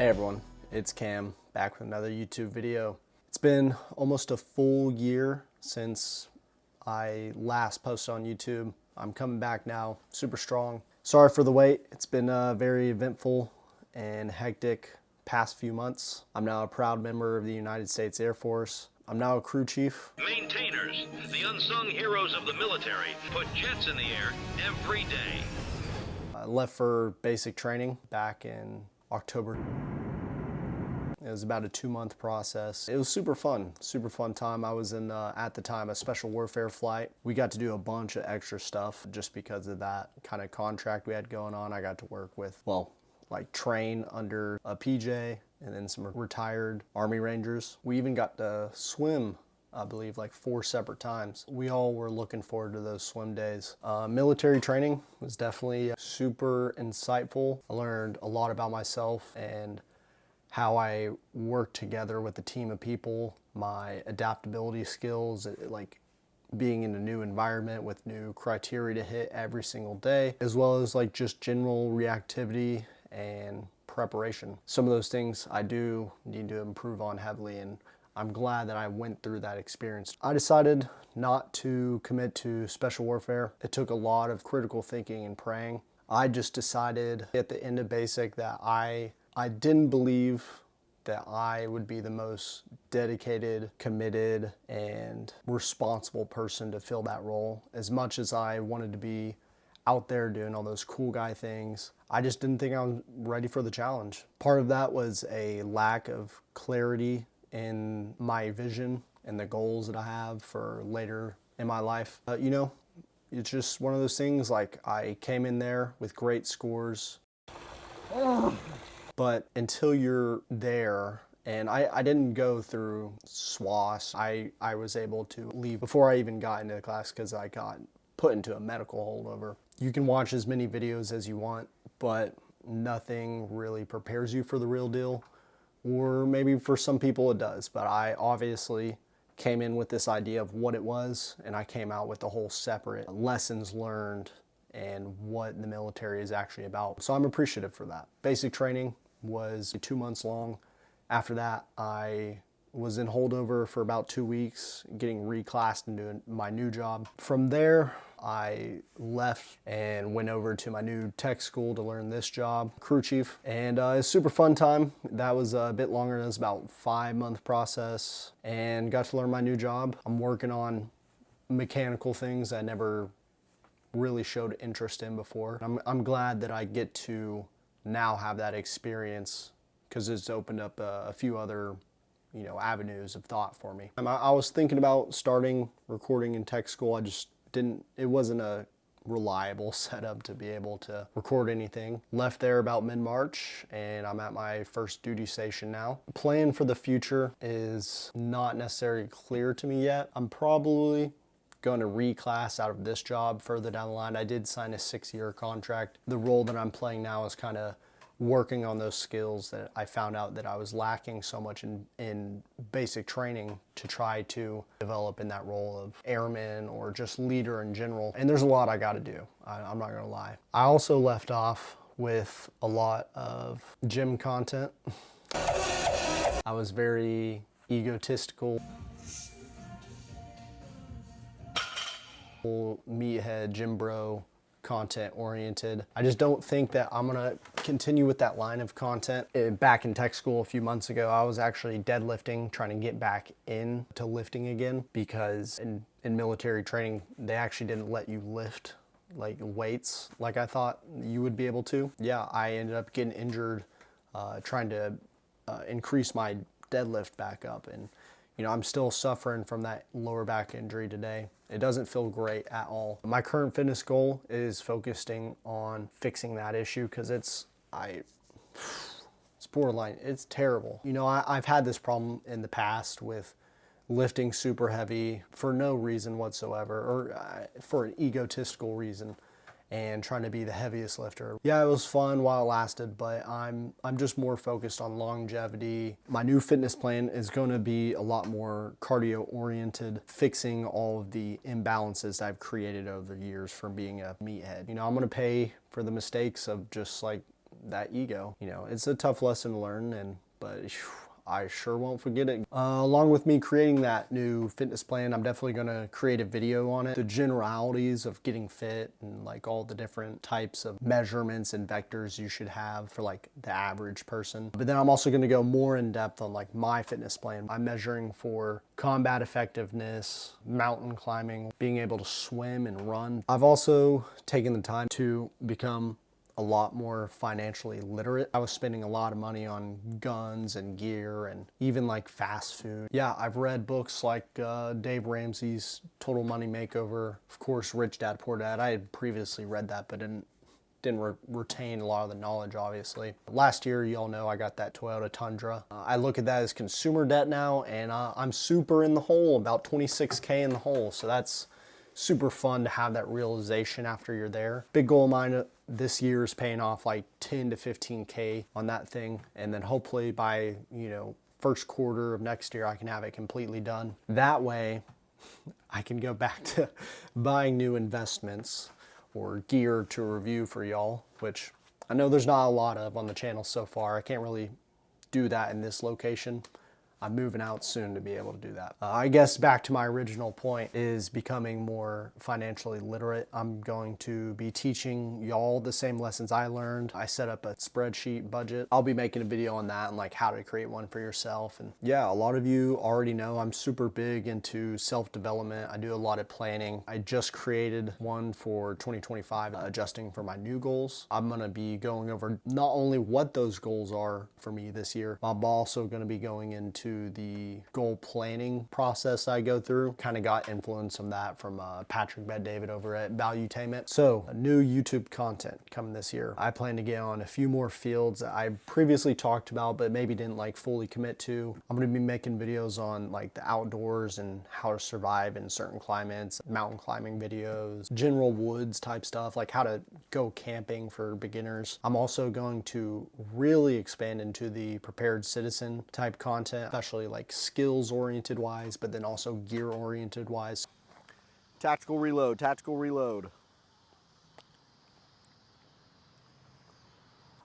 Hey everyone, it's Cam, back with another YouTube video. It's been almost a full year since I last posted on YouTube. I'm coming back now, super strong. Sorry for the wait, it's been a very eventful and hectic past few months. I'm now a proud member of the United States Air Force. I'm now a crew chief. Maintainers, the unsung heroes of the military, put jets in the air every day. I left for basic training back in October. It was about a 2-month process. It was super fun time. I was in, at the time, a special warfare flight. We got to do a bunch of extra stuff just because of that kind of contract we had going on. I got to work with, well, like train under a PJ and then some retired Army Rangers. We even got to swim, I believe, like 4 separate times. We all were looking forward to those swim days. Military training was definitely super insightful. I learned a lot about myself and how I work together with a team of people, my adaptability skills, like being in a new environment with new criteria to hit every single day, as well as like just general reactivity and preparation. Some of those things I do need to improve on heavily, and I'm glad that I went through that experience. I decided not to commit to special warfare. It took a lot of critical thinking and praying. I just decided at the end of basic that I didn't believe that I would be the most dedicated, committed, and responsible person to fill that role. As much as I wanted to be out there doing all those cool guy things, I just didn't think I was ready for the challenge. Part of that was a lack of clarity in my vision and the goals that I have for later in my life. You know, it's just one of those things, like I came in there with great scores. But until you're there, and I didn't go through SWAS, I was able to leave before I even got into the class because I got put into a medical holdover. You can watch as many videos as you want, but nothing really prepares you for the real deal. Or maybe for some people it does, but I obviously came in with this idea of what it was, and I came out with a whole separate lessons learned and what the military is actually about. So I'm appreciative for that. Basic training was 2 months long. After that, I was in holdover for about 2 weeks, getting reclassed into my new job. From there, I left and went over to my new tech school to learn this job, crew chief, and it was a super fun time. That was a bit longer. It was about a 5-month process, and got to learn my new job. I'm working on mechanical things I never really showed interest in before. I'm glad that I get to now have that experience because it's opened up a few other, you know, avenues of thought for me. I was thinking about starting recording in tech school. I just didn't, it wasn't a reliable setup to be able to record anything. Left there about mid-March, and I'm at my first duty station now. Plan for the future is not necessarily clear to me yet. I'm probably going to reclass out of this job further down the line. I did sign a 6-year contract. The role that I'm playing now is kind of working on those skills that I found out that I was lacking so much in basic training to try to develop in that role of airman or just leader in general. And there's a lot I got to do. I'm not going to lie. I also left off with a lot of gym content. I was very egotistical, meathead, gym bro, content oriented. I just don't think that I'm gonna continue with that line of content. Back in tech school a few months ago, I was actually deadlifting, trying to get back into lifting again, because in military training, they actually didn't let you lift like weights like I thought you would be able to. Yeah, I ended up getting injured trying to increase my deadlift back up, and you know, I'm still suffering from that lower back injury today. It doesn't feel great at all. My current fitness goal is focusing on fixing that issue because it's borderline, it's terrible. You know, I've had this problem in the past with lifting super heavy for no reason whatsoever, or for an egotistical reason, and trying to be the heaviest lifter. Yeah, it was fun while it lasted, but I'm just more focused on longevity. My new fitness plan is going to be a lot more cardio oriented, fixing all of the imbalances I've created over the years from being a meathead. You know, I'm going to pay for the mistakes of just like that ego. You know, it's a tough lesson to learn, but I sure won't forget it. Along with me creating that new fitness plan, I'm definitely gonna create a video on it. The generalities of getting fit and like all the different types of measurements and vectors you should have for like the average person. But then I'm also gonna go more in depth on like my fitness plan. I'm measuring for combat effectiveness, mountain climbing, being able to swim and run. I've also taken the time to become a lot more financially literate. I was spending a lot of money on guns and gear and even like fast food. Yeah, I've read books like Dave Ramsey's Total Money Makeover. Of course, Rich Dad Poor Dad. I had previously read that, but didn't retain a lot of the knowledge, obviously. Last year, you all know I got that Toyota Tundra. I look at that as consumer debt now, and I'm super in the hole, about 26K in the hole. So that's super fun to have that realization after you're there. Big goal of mine this year is paying off like 10 to 15K on that thing. And then hopefully by, first quarter of next year, I can have it completely done. That way I can go back to buying new investments or gear to review for y'all, which I know there's not a lot of on the channel so far. I can't really do that in this location. I'm moving out soon to be able to do that. I guess back to my original point is becoming more financially literate. I'm going to be teaching y'all the same lessons I learned. I set up a spreadsheet budget. I'll be making a video on that and like how to create one for yourself. And yeah, a lot of you already know I'm super big into self-development. I do a lot of planning. I just created one for 2025, adjusting for my new goals. I'm gonna be going over not only what those goals are for me this year, but I'm also gonna be going into the goal planning process I go through. Kind of got influence from that from Patrick Bet-David over at Valuetainment. So new YouTube content coming this year. I plan to get on a few more fields that I previously talked about but maybe didn't like fully commit to. I'm going to be making videos on like the outdoors and how to survive in certain climates, mountain climbing videos, general woods type stuff, like how to go camping for beginners. I'm also going to really expand into the prepared citizen type content, especially like skills oriented wise, but then also gear oriented wise. Tactical reload, tactical reload.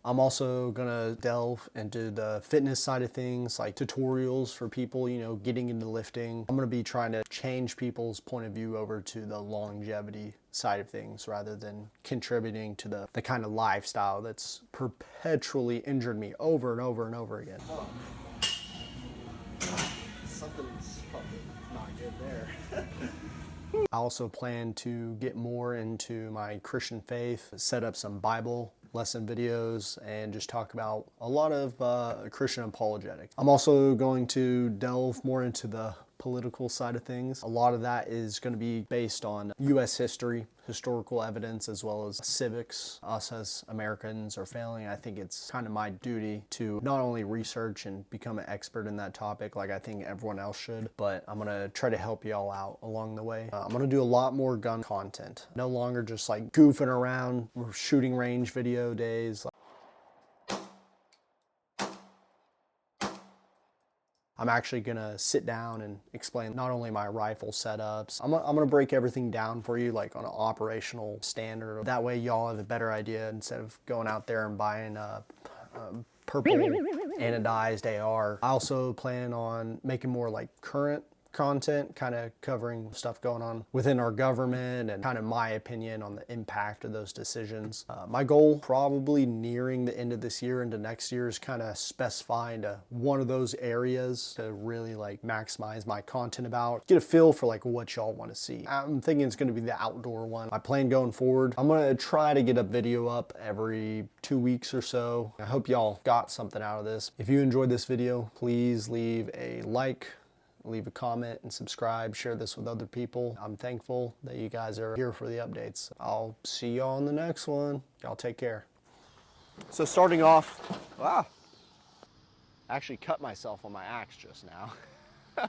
I'm also gonna delve into the fitness side of things, like tutorials for people, getting into lifting. I'm gonna be trying to change people's point of view over to the longevity side of things rather than contributing to the kind of lifestyle that's perpetually injured me over and over and over again. Something's fucking not good there. I also plan to get more into my Christian faith, set up some Bible lesson videos, and just talk about a lot of Christian apologetics. I'm also going to delve more into the political side of things. A lot of that is going to be based on U.S. history, historical evidence, as well as civics. Us as Americans are failing. I think it's kind of my duty to not only research and become an expert in that topic like I think everyone else should, but I'm going to try to help y'all out along the way. I'm going to do a lot more gun content. No longer just like goofing around shooting range video days. I'm actually gonna sit down and explain not only my rifle setups, I'm gonna break everything down for you like on an operational standard. That way y'all have a better idea instead of going out there and buying a purple anodized AR. I also plan on making more like current content, kind of covering stuff going on within our government and kind of my opinion on the impact of those decisions. My goal probably nearing the end of this year into next year is kind of specifying to one of those areas to really like maximize my content about, get a feel for like what y'all want to see. I'm thinking it's going to be the outdoor one. I plan going forward, I'm going to try to get a video up every 2 weeks or so. I hope y'all got something out of this. If you enjoyed this video, please leave a like, leave a comment, and subscribe. Share this with other people. I'm thankful that you guys are here for the updates. I'll see y'all on the next one. Y'all take care. So starting off, I actually cut myself on my axe just now.